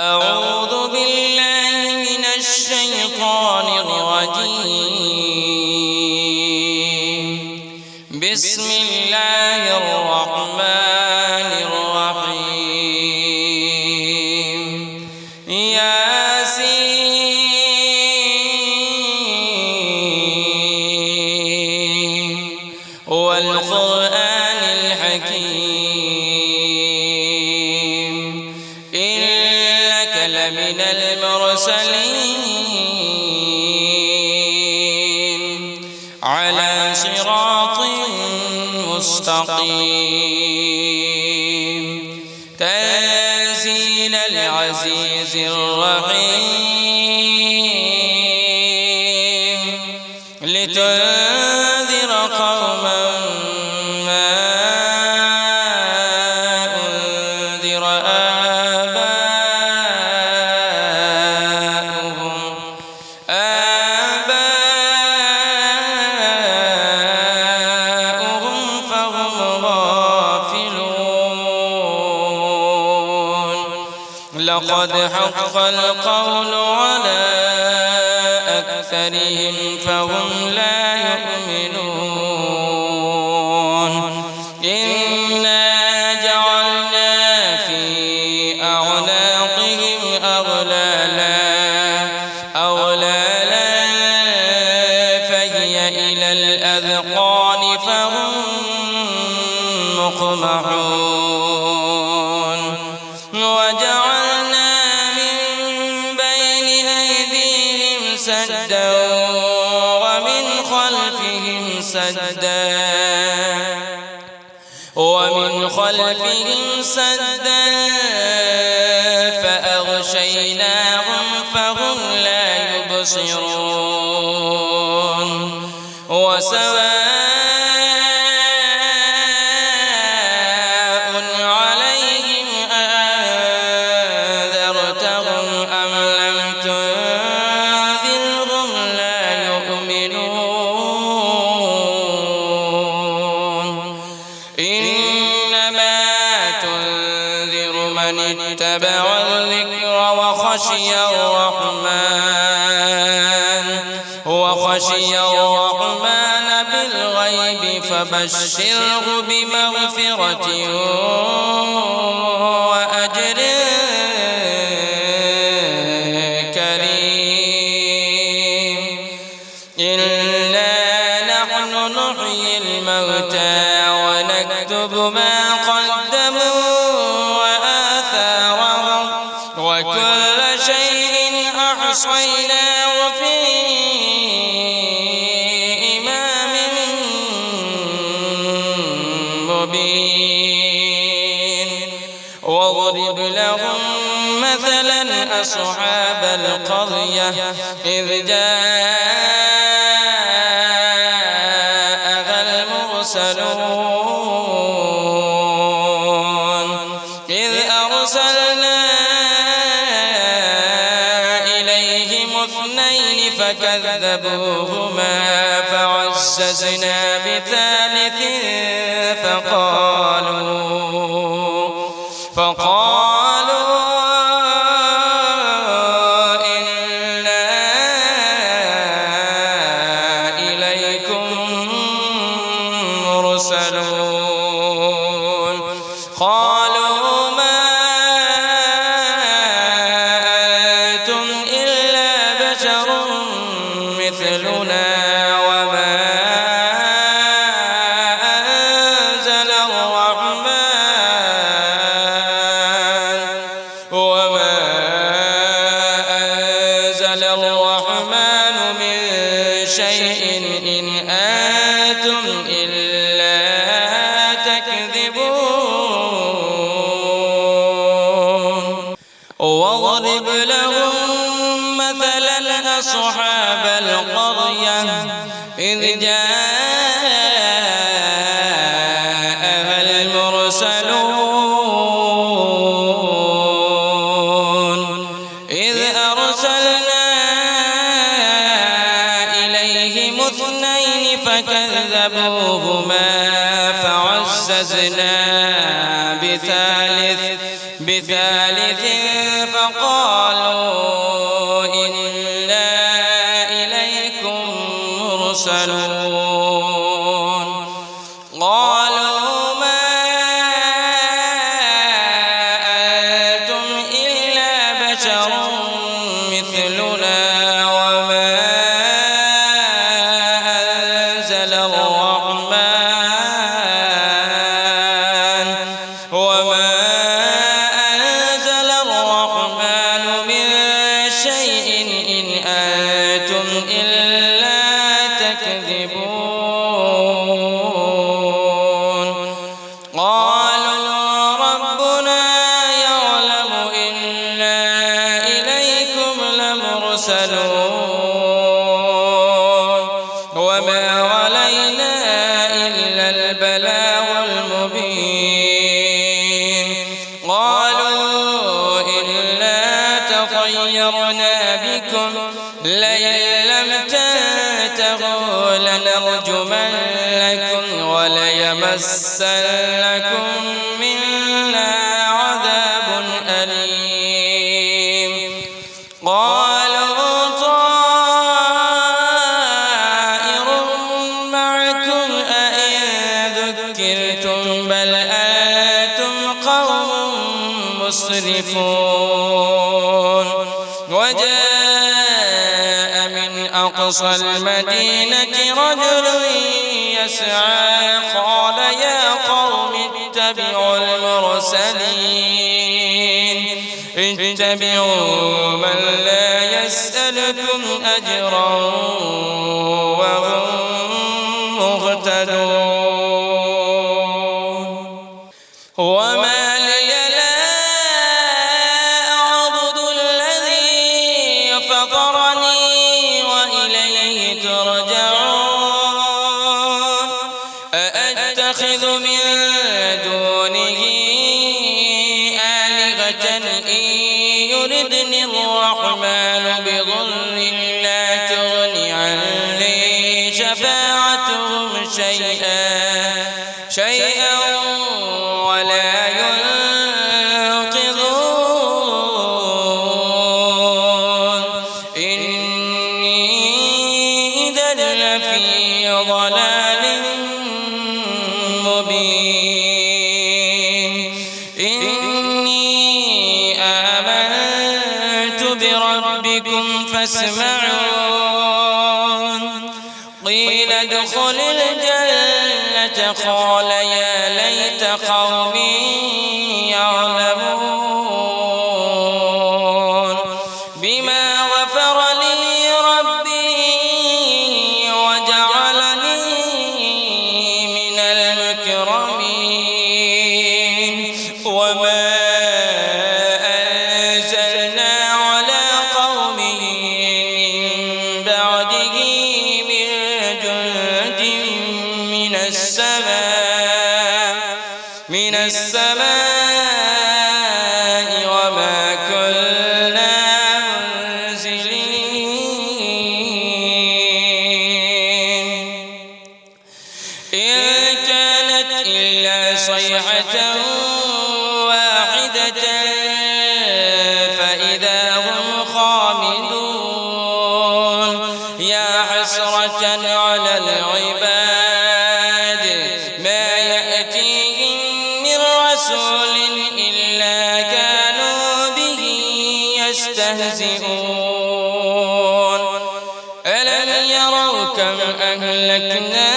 أعوذ بالله من الشيطان الرجيم. بسم الله الرحمن الرحيم. ياسين والقرآن الحكيم إنك لمن المرسلين على صراط مستقيم تنزيل العزيز الرحيم لتنذر قوما ما أنذر آباؤهم فهم غافلون. لقد حق القول على أكثرهم فهم لا يؤمنون. إنا جعلنا في أعناقهم أغلالا فهي إلى الأذقان فهم مقمحون. وجعلنا من بين أيديهم سدا ومن خلفهم سدا فأغشيناهم فهم لا يبصرون. وسواء عليهم أنذرتهم أم لم تنذرهم لا يؤمنون. إنما تنذر من اتبع الذكر وخشي الرحمن بالغيب فبشره بمغفرة وأجر كريم. إنا نحن نحيي الموتى ونكتب ما قدموا وآثارهم وكل شيء أحصيناه في إمام مبين. واضرب لهم مثلا أصحاب القرية إذ جاءها المرسلون إذ أرسلنا إليهم اثنين فكذبوهما فعززنا بثالث فقالوا إنا إليكم مرسلون. قالوا ما أنتم إلا بشر مثلنا وما أنزل الرحمن من شيء إن أنتم إلا تكذبون. واضرب لهم مثلا أصحاب القرية إذ جاءها المرسلون إذ أرسلنا إليهم اثنين فكذبوهما فعززنا بثالث فقالوا إنا إليكم مرسلون قالوا ما أنتم إلا بشر مثلنا وما أنزل الرحمن من شيء إن أنتم إلا تكذبون قالوا ربنا يعلم إنا إليكم لمرسلون وما علينا إلا البلاغ المبين قالوا إنا تطيرنا بكم لئن لم تنتهوا لنرجمنكم وليمسنكم منا عذاب أليم قالوا طائركم معكم أئن ذكرتم بل أنتم قوم مسرفون وجاء من أقصى المدينة رجل يسعى قال يا قوم اتبعوا المرسلين اتبعوا من لا يسألكم أجرا وهم مهتدون وما لي لا أعبد الذي فطرني وإليه ترجعون أأتخذ من دونه آلهة إن يردني الرحمن بضر لا تغن عني شفاعتهم شيئا ولا ينقذون إني إذا لفي ضلال مبين إني آمنت بربكم فاسمعون قيل ادخل الجنة قال يا ليت قومي يعلمون بما غفر لي ربي وجعلني من المكرمين وما أنزلنا على قومه من بعده من جند من السماء وما كنا منزلين إن كانت إلا صيحة واحدة فإذا هم خامدون يا حسرة على العباد ما يأتيهم من رسول إلا كانوا به يستهزئون ألم يروا كم أهلكنا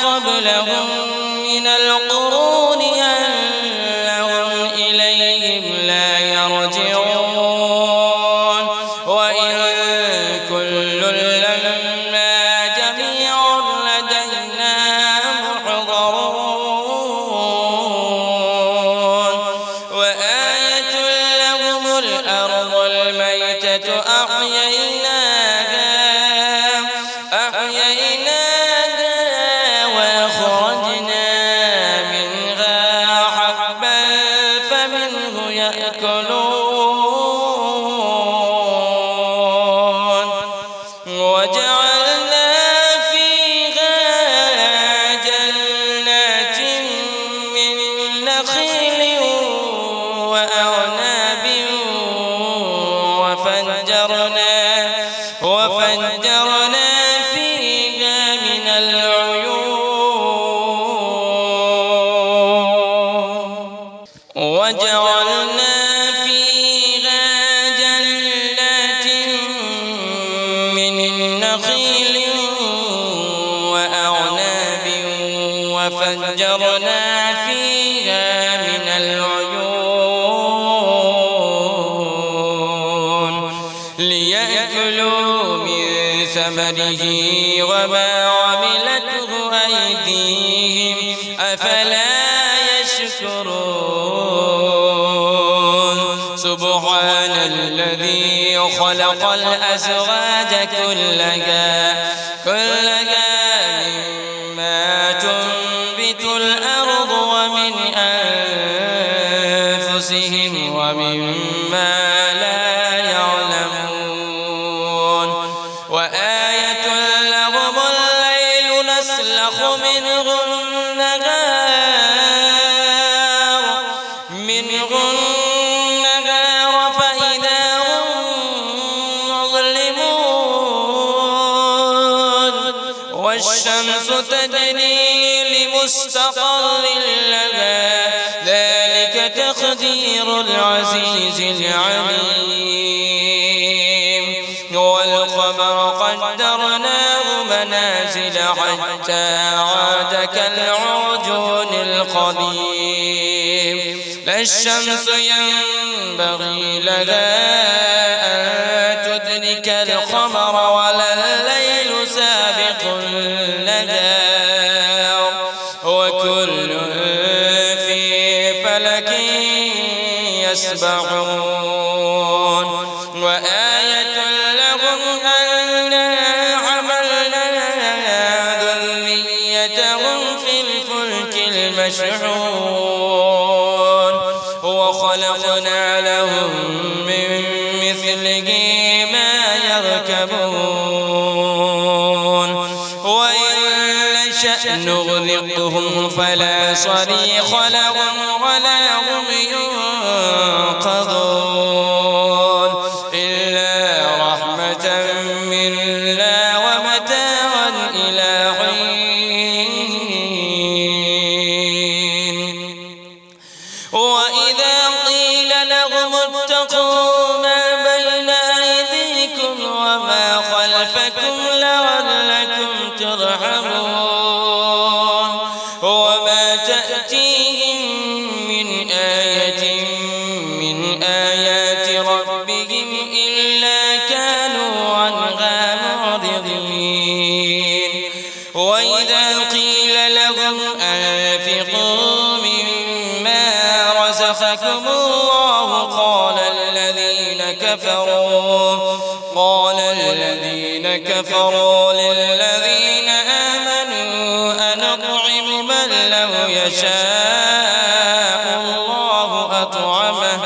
قبلهم من القرون أنهم إليهم لا يرجعون وإن كل لما جميع لدينا محضرون وآية لهم الأرض الميتة أحييناها وأخرجنا منها حبا فمنه يأكلون وجعلنا فيها جنات من نخيل وأعناب وفجرنا فيها من العيون وجعلنا فيها جنات من نخيل وأعناب وفجرنا فيها من العيون ليأكلوا من ثمره وما عملته أيديهم أفلا يشكرون سبحان الذي خلق الأزواج كلها مما تنبت الأرض ومن أنفسهم ومما لا يعلمون وآية لهم الليل نسلخ منه النهار فإذا هم مظلمون والشمس تجري لمستقر لها ذلك تقدير العزيز العليم والقمر قدرناه منازل حتى عاد كالعرجون القديم لا الشمس ينبغي لها أن تدرك القمر ولا الليل سابق النهار وكل في فلك يسبحون وآية لهم أنا حملنا ذريتهم في الفلك المشحون وخلقنا لهم من مثله ما يركبون وإن نشأ نغرقهم فلا صريخ لهم ولا هم ينقذون إلا رحمة منا ومتاعا إلى حين وإذا قيل لهم اتقوا ما بين أيديكم وما خلفكم لعلكم ترحمون وما تأتيهم من آية من آيات ربهم إلا كانوا عنها معرضين وإذا قيل لهم أنفقوا مما رزقكم الله قال الذين كفروا للذين آمنوا أنطعم من لو يشاء الله أطعمه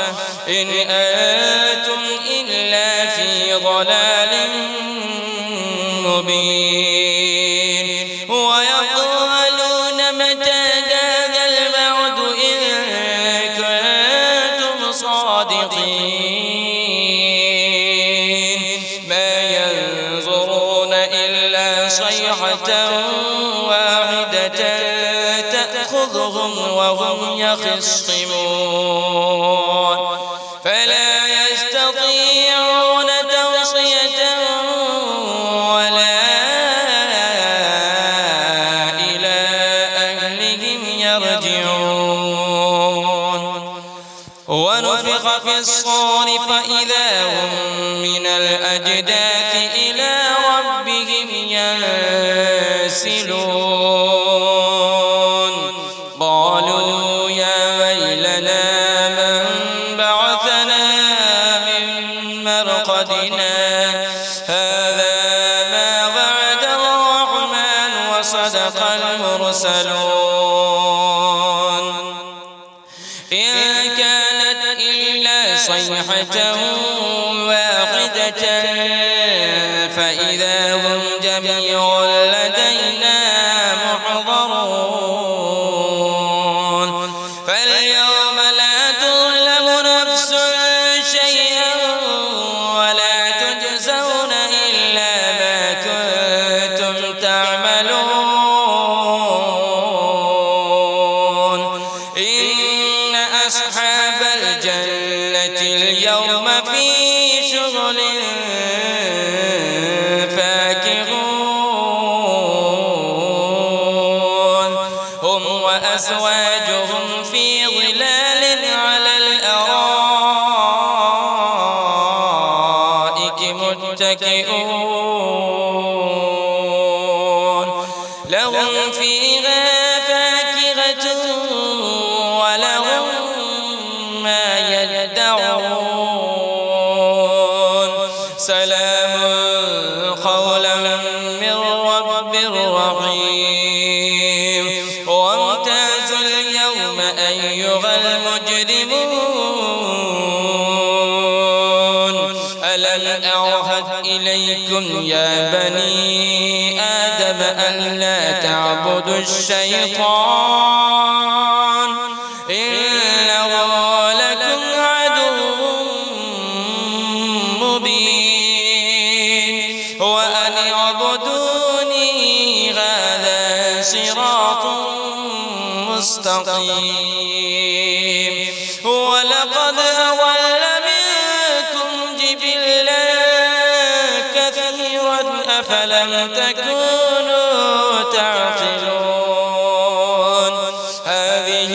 إن أنتم إلا في ضلال مبين ويقولون متى هذا الوعد إن كنتم صادقين ما ينظرون إلا صيحة واحدة تأخذهم وهم يخصمون فلا يستطيعون توصية ولا إلى أهلهم يرجعون ونفخ في الصور فإذا هم من الأجداث إلى ربهم ينسلون قالوا يا ويلنا من بعثنا من مرقدنا هذا ما وعد الرحمن وصدق المرسلون إن كانت إلا صيحة واحدة فإذا هم جميع لدينا محضرون فاليوم لا تظلم نفس شيئا ولا اليوم في شغل فاكهون هم وأزواجهم في ظلال على الأرائك متكئون لهم فيها فاكهة ولهم ما يدعون سلام قولا من رب رحيم وامتازوا اليوم أيها المجرمون ألم أعهد إليكم يا بني آدم ألا تعبدوا الشيطان إنه لكم عدو مبين وأن اعبدوني هذا صراط مستقيم ولقد أضل منكم جبلا كثيرا أفلم تكونوا تعقلون هذه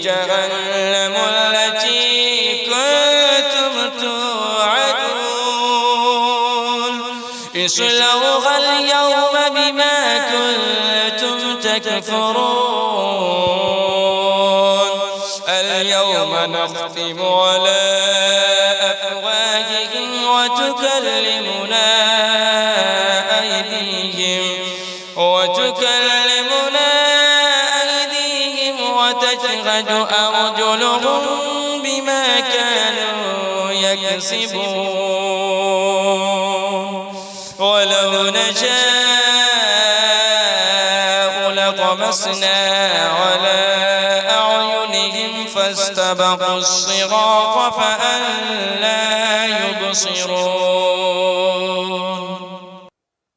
جهنم التي كنتم توعدون اصلوها اليوم بما كنتم تكفرون اليوم نختم على أفواههم وتكلمنا أيديهم وتشهد أرجلهم بما كانوا يكسبون ولو نشاء لطمسنا على أعينهم فاستبقوا الصراط فأنى يبصرون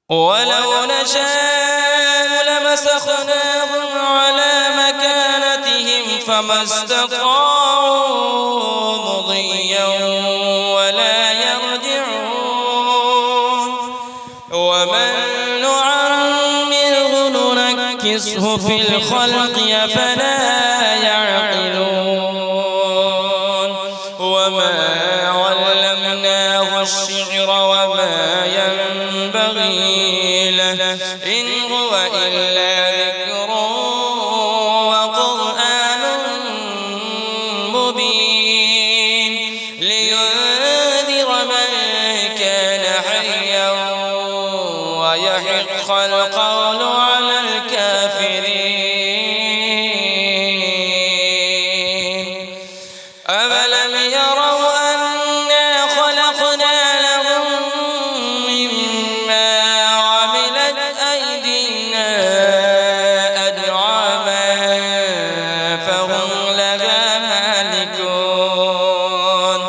ولو نشاء لمسخناهم على مكانتهم فما استطاعوا مضيا ولا يرجعون ومن نعمره ننكسه في الخلق أفلا يعقلون وما علمناه الشعر وما ينبغي له إن هو إلا ذكر وقرآن مبين لينذر من كان حيا ويحق القول على الكافرين أفلم يروا أنا خلقنا لهم مما عملت أيدينا أنعاما فهم لها مالكون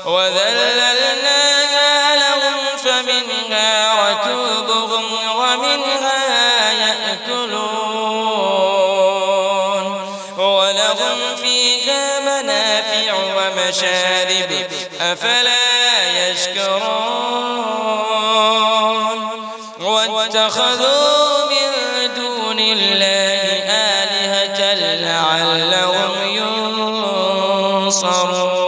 وذللناها لهم فمنها ركوبهم ومنها يأكلون ولهم فيها منافع ومشارب أفلا يشكرون واتخذوا من دون الله آلهة لعلهم ينصرون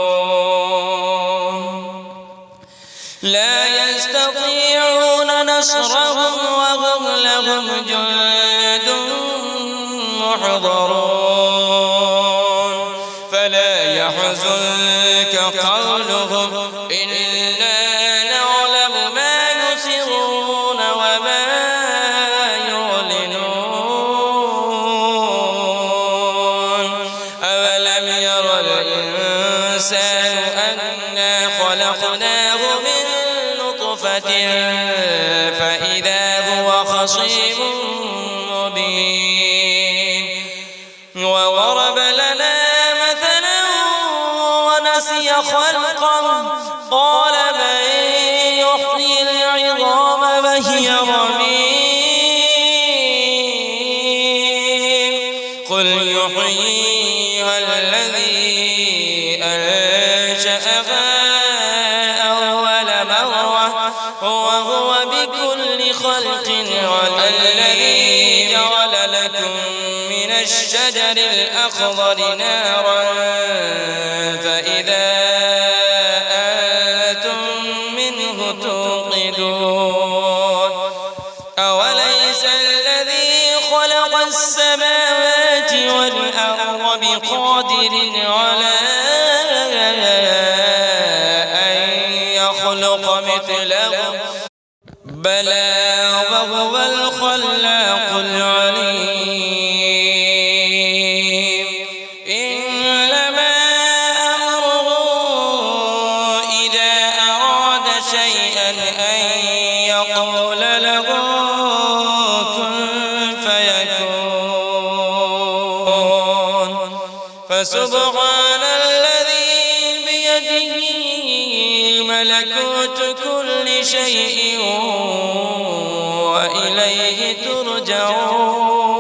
لا يستطيعون نصرهم وهم لهم جند محضرون فلا يحزنك قولهم إنا نعلم ما يسرون وما يعلنون أولم ير الإنسان أنا خلقناه من نطفة فإذا هو خصيم مبين وضرب لنا مثلا ونسي خلقه قال من يحيي العظام وهي رميم قل يحييها الذي أنشأها خلق عليم الذي جعل لكم من الشجر الأخضر نارا فإذا أنتم منه توقدون أوليس الذي خلق السماوات والأرض بقادر على أن يخلق مثلهم بلى وهو الخلاق العليم إنما أمره إذا أراد شيئا أن يقول له كن فيكون فسبحان الذي بيده ملكوت كل شيء وإليه ترجعون